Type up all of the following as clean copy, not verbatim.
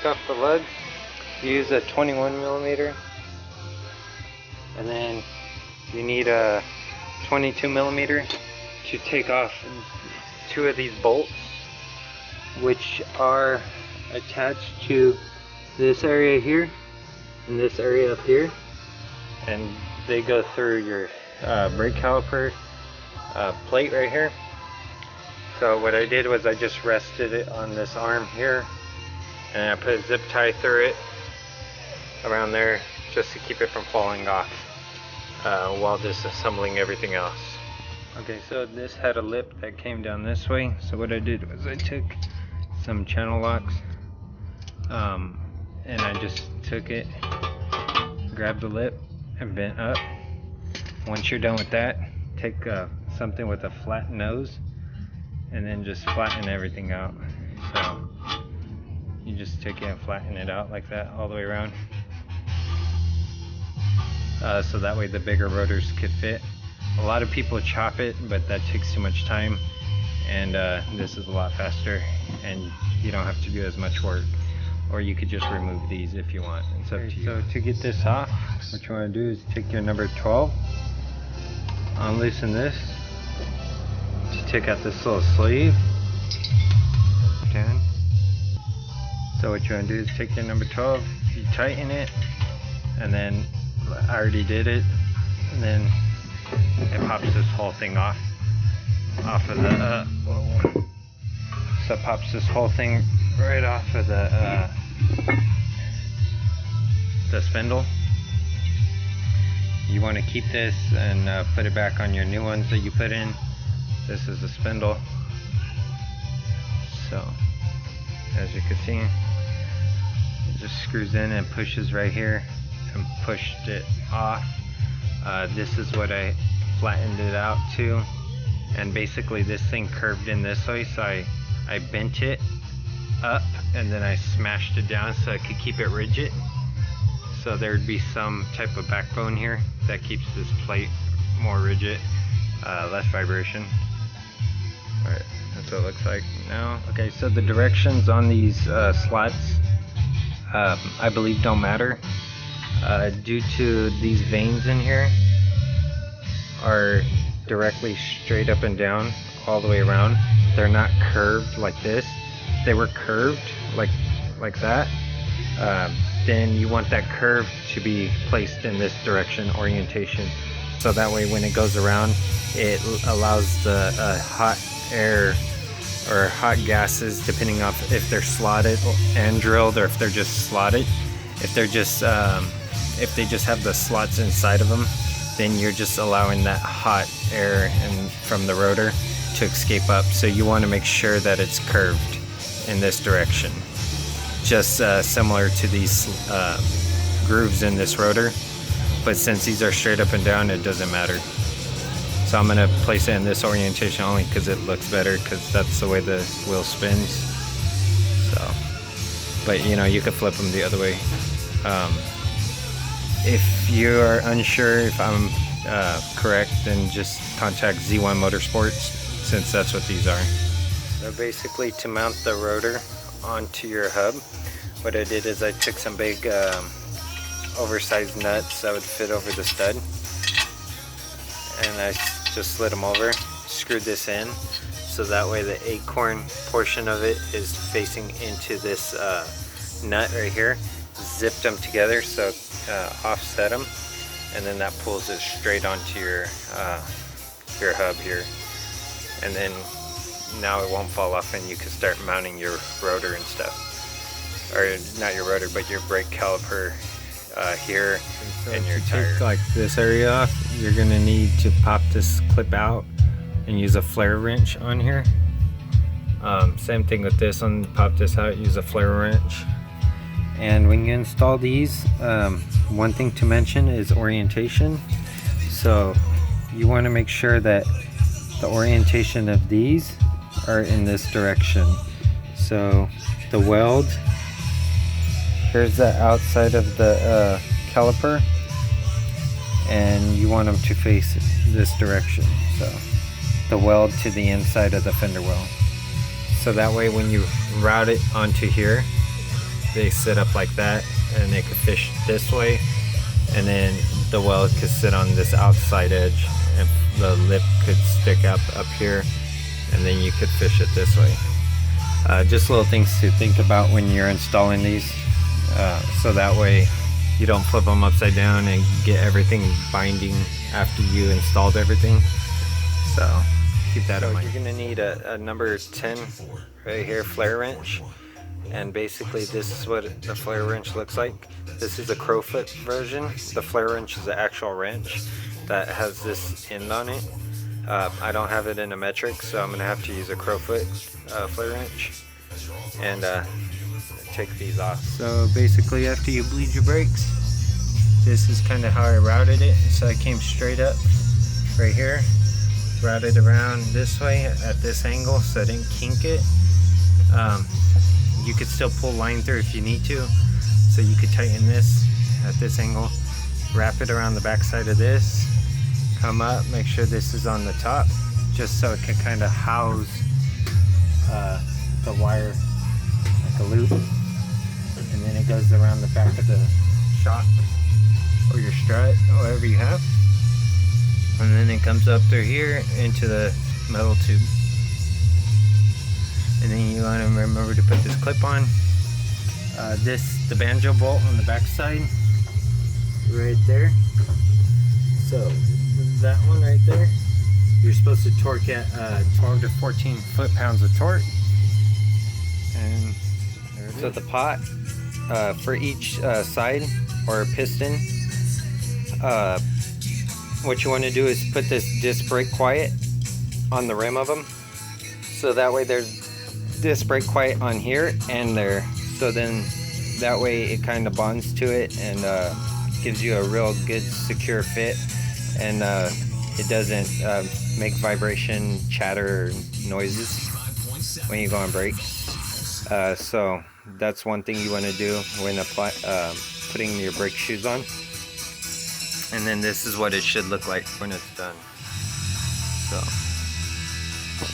take off the lugs, you use a 21mm, and then you need a 22mm to take off 2 of these bolts, which are attached to this area here and this area up here, and they go through your brake caliper plate right here. So what I did was I just rested it on this arm here, and I put a zip tie through it around there just to keep it from falling off while disassembling everything else. Okay, so this had a lip that came down this way, so what I did was I took some channel locks and I just took it, grabbed the lip and bent up. Once you're done with that, take something with a flat nose and then just flatten everything out. So you just take it and flatten it out like that all the way around, so that way the bigger rotors could fit. A lot of people chop it, but that takes too much time, and this is a lot faster and you don't have to do as much work. Or you could just remove these if you want. It's up to you. So to get this off, what you want to do is take your number 12, unloosen this to take out this little sleeve. Down. So what you want to do is take your number 12, you tighten it, and then I already did it, and then it pops this whole thing off of the so it pops this whole thing right off of the spindle. You want to keep this and put it back on your new ones that you put in. This is the spindle. So as you can see, it just screws in and pushes right here and pushed it off. This is what I flattened it out to, and basically this thing curved in this way, so I bent it up and then I smashed it down so I could keep it rigid. So there'd be some type of backbone here that keeps this plate more rigid, less vibration. Alright, that's what it looks like now. Okay, so the directions on these slots I believe don't matter, due to these veins in here are directly straight up and down all the way around. They're not curved like this. If they were curved like that, then you want that curve to be placed in this direction orientation, so that way when it goes around, it allows the hot air or hot gases, depending on if they're slotted and drilled or if they're just slotted. If they're just if they just have the slots inside of them, then you're just allowing that hot air from the rotor to escape up. So you want to make sure that it's curved in this direction, just similar to these grooves in this rotor, but since these are straight up and down, it doesn't matter. So I'm going to place it in this orientation only because it looks better, because that's the way the wheel spins. So, but you know, you could flip them the other way. If you're unsure if I'm correct, then just contact Z1 Motorsports, since that's what these are. So basically, to mount the rotor onto your hub, what I did is I took some big oversized nuts that would fit over the stud, and I just slid them over, screwed this in, so that way the acorn portion of it is facing into this nut right here. Zipped them together, so offset them, and then that pulls it straight onto your hub here, and then now it won't fall off, and you can start mounting your rotor and stuff, or not your rotor but your brake caliper here, so and your tire. Take like this area off, you're gonna need to pop this clip out and use a flare wrench on here. Same thing with this one, pop this out, use a flare wrench. And when you install these, one thing to mention is orientation. So you want to make sure that the orientation of these are in this direction. So the weld, here's the outside of the caliper, and you want them to face this direction. So the weld to the inside of the fender well. So that way when you route it onto here, they sit up like that, and they could fish this way, and then the well could sit on this outside edge, and the lip could stick up here, and then you could fish it this way. Just little things to think about when you're installing these, so that way you don't flip them upside down and get everything binding after you installed everything. So keep that in mind. You're gonna need a number 10 right here, flare wrench, and basically this is what the flare wrench looks like. This is a crowfoot version. The flare wrench is the actual wrench that has this end on it. I don't have it in a metric, so I'm gonna have to use a crowfoot flare wrench and take these off. So basically, after you bleed your brakes, this is kind of how I routed it. So I came straight up right here, routed around this way at this angle, so I didn't kink it. You could still pull line through if you need to, so you could tighten this at this angle, wrap it around the back side of this, come up, make sure this is on the top, just so it can kind of house the wire like a loop, and then it goes around the back of the shock or your strut, whatever you have, and then it comes up through here into the metal tube. And then you want to remember to put this clip on. The banjo bolt on the back side, right there. So that one right there, you're supposed to torque at 12 to 14 foot-pounds of torque. And there it is. So the pot for each side or piston, what you want to do is put this disc brake quiet on the rim of them, so that way there's disc brake quiet on here and there, so then that way it kind of bonds to it and gives you a real good secure fit, and it doesn't make vibration, chatter, noises when you go on brake. So that's one thing you want to do when putting your brake shoes on. And then this is what it should look like when it's done. So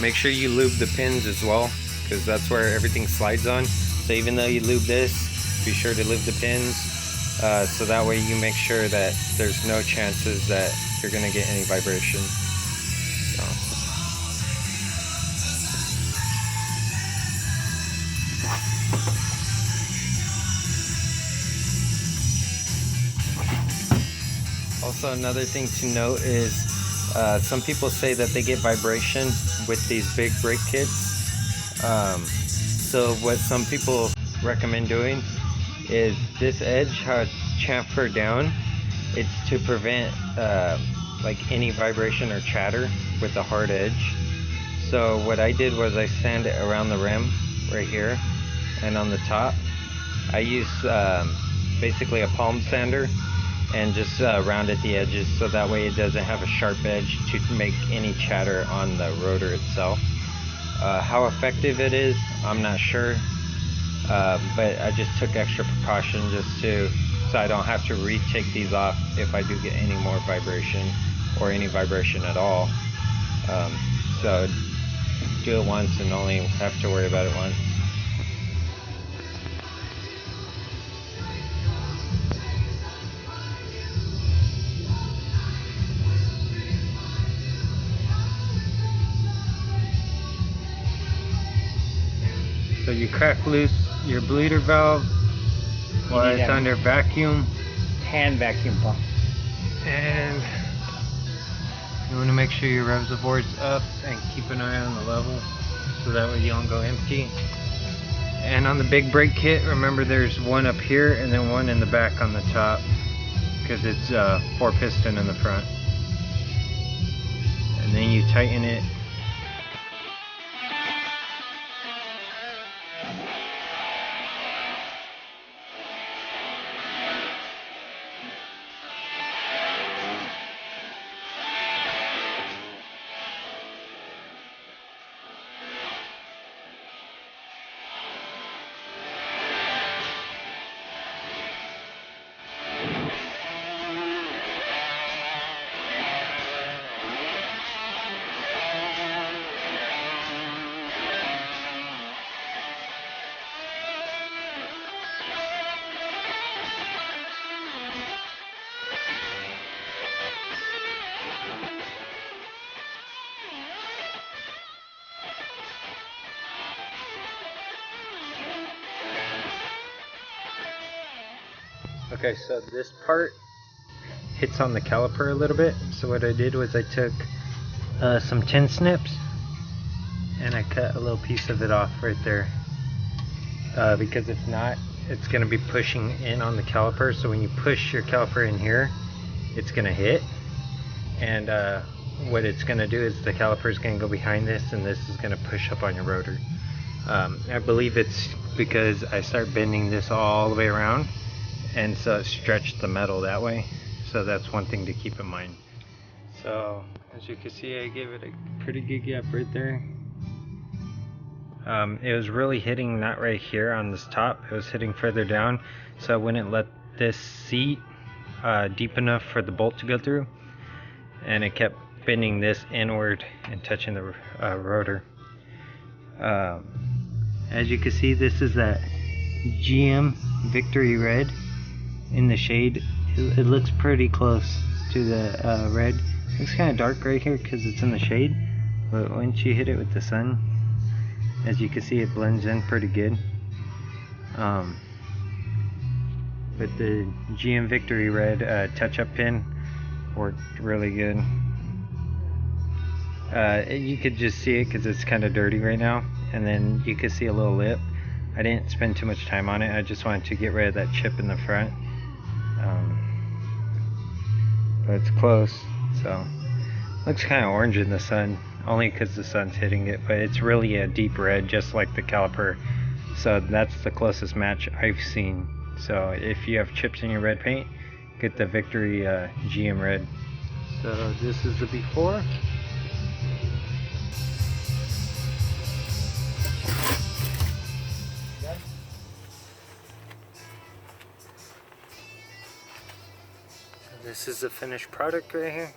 make sure you lube the pins as well, because that's where everything slides on. So even though you lube this, be sure to lube the pins, so that way you make sure that there's no chances that you're gonna get any vibration. So. Also, another thing to note is some people say that they get vibration with these big brake kits. So what some people recommend doing is this edge, how it's chamfered down, it's to prevent like any vibration or chatter with the hard edge. So what I did was I sand it around the rim right here, and on the top I use basically a palm sander and just rounded the edges, so that way it doesn't have a sharp edge to make any chatter on the rotor itself. How effective it is, I'm not sure, but I just took extra precaution just so I don't have to retake these off if I do get any more vibration or any vibration at all. So do it once and only have to worry about it once. So you crack loose your bleeder valve while it's under vacuum. Hand vacuum pump. And you want to make sure your reservoir's up and keep an eye on the level, so that way you don't go empty. And on the big brake kit, remember there's one up here and then one in the back on the top, because it's 4 piston in the front. And then you tighten it. Okay, so this part hits on the caliper a little bit. So what I did was I took some tin snips and I cut a little piece of it off right there. Because if not, it's going to be pushing in on the caliper. So when you push your caliper in here, it's going to hit. And what it's going to do is the caliper is going to go behind this, and this is going to push up on your rotor. I believe it's because I start bending this all the way around, and so it stretched the metal that way. So that's one thing to keep in mind. So as you can see, I gave it a pretty good gap right there. It was really hitting not right here on this top, it was hitting further down, so I wouldn't let this seat deep enough for the bolt to go through, and it kept bending this inward and touching the rotor. As you can see, this is that GM Victory Red in the shade. It looks pretty close to the red. It looks kind of dark right here because it's in the shade, but once you hit it with the sun, as you can see, it blends in pretty good. But the GM Victory Red touch-up pin worked really good. You could just see it because it's kind of dirty right now, and then you could see a little lip. I didn't spend too much time on it. I just wanted to get rid of that chip in the front. But it's close, so looks kind of orange in the sun, only because the sun's hitting it, but it's really a deep red, just like the caliper. So that's the closest match I've seen. So if you have chips in your red paint, get the Victory GM Red. So this is the before. This is the finished product right here.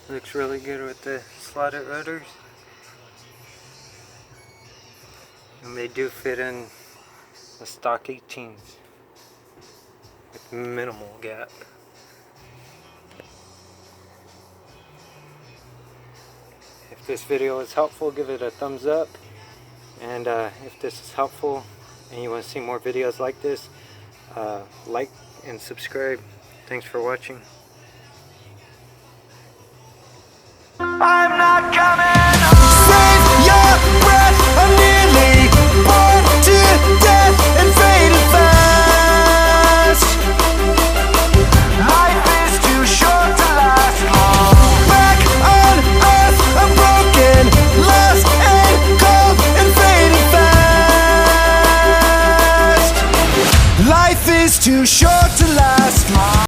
Looks really good with the slotted rotors. And they do fit in the stock 18s with minimal gap. If this video is helpful, give it a thumbs up. And if this is helpful and you want to see more videos like this, like and subscribe. Thanks for watching. I'm not coming home. Save your breath. I'm nearly bored to death and fading fast. Life is too short to last long. Back on earth, I'm broken, lost and cold and fading fast. Life is too short.